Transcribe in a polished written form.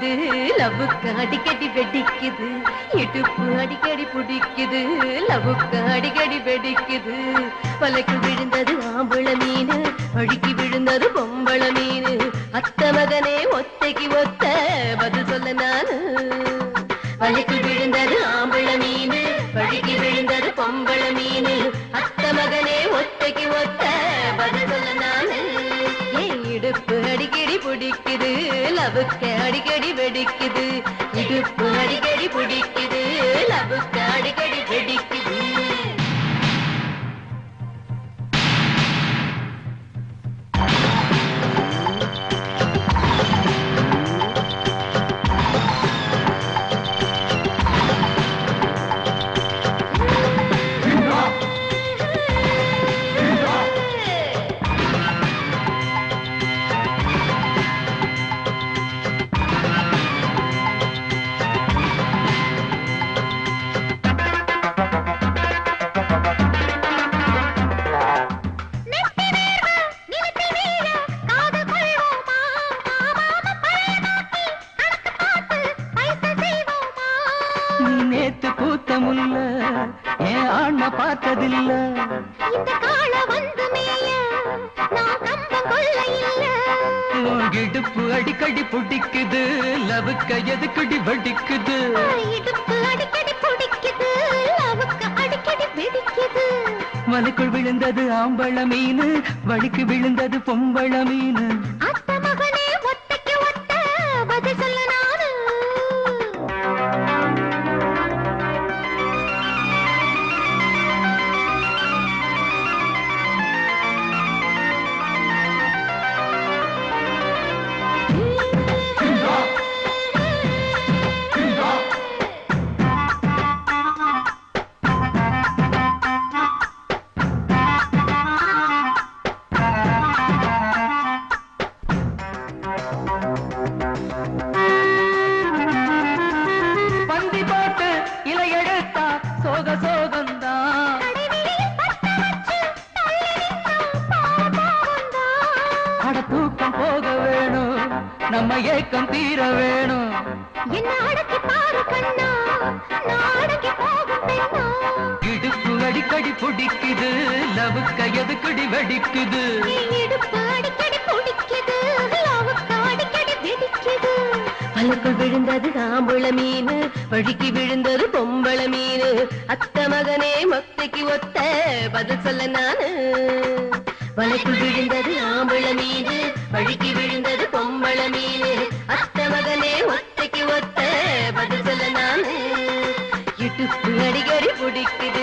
பிடிக்குது லவ்வுக்கு அடிக்கடி வெடிக்குது இடுப்பு அடிக்கடி பிடிக்குது லவ்வுக்கு அடிக்கடி வெடிக்குது வலைக்கு விழுந்தது ஆம்பள மீனு வழுக்கி விழுந்தது பொம்பள மீனு அத்த மகனே ஒத்தைக்கு ஒத்த பதில் சொல்ல நானு வலைக்கு விழுந்தது ஆம்பள மீனு வழுக்கி விழுந்தது பொம்பள மீனு அத்த மகனே ஒத்தைக்கு ஒத்த பதில் சொல்ல நானு இடுப்பு அடிக்கடி பிடிக்குது லவ்வுக்கு அடிக்கடி வெடிக்குது இடுப்பு அடிக்கடி பிடிக்குது லவ்வுக்கு அடிக்கடி வெடிக்குது நேத்து பூத்த முல்ல ஏன் ஆண்மை பார்த்ததில்ல இந்த கால வந்து மேய நான் கம்பம் கொள்ள இல்ல இடுப்பு அடிக்கடி பிடிக்குது லவுக்க எதுக்கடி வடிக்குது இடுப்பு அடிக்கடி பிடிக்குது லவுக்கு அடிக்கடி வெடிக்குது வலைக்குள் விழுந்தது ஆம்பள மீனு வழிக்கு விழுந்தது பொம்பள மீனு அத்த மகனே ஒத்தைக்கு ஒத்த பதில் சொல்ல நானு பந்தி போட்டு இலை எடுத்தா சோக சோகந்தான் அட தூக்கம் போக வேணும் நம்ம ஏக்கம் தீர வேணும் என்ன அடக்கி பாரு கண்ணா நான் அடக்கி போகும் பெண்ணா இடுப்பு அடிக்கடி பிடிக்குது லவுக்க எதுக்கடி வெடிக்குது இடுப்பு அடிக்கடி பிடிக்குது லவுக்கு அடிக்கடி வெடிக்குது வலைக்குள் விழுந்தது ஆம்பள மீனு வழுக்கி விழுந்தது பொம்பள மீனு அத்த மகனே மொத்தைக்கு ஒத்த பதில் சொல்ல நானு வலைக்குள் விழுந்தது ஆம்பள மீனு வழுக்கி விழுந்தது பொம்பள மீனு அத்த மகனே ஒத்தைக்கு ஒத்த பதில் சொல்ல நானு இடுப்பு அடிக்கடி பிடிக்குது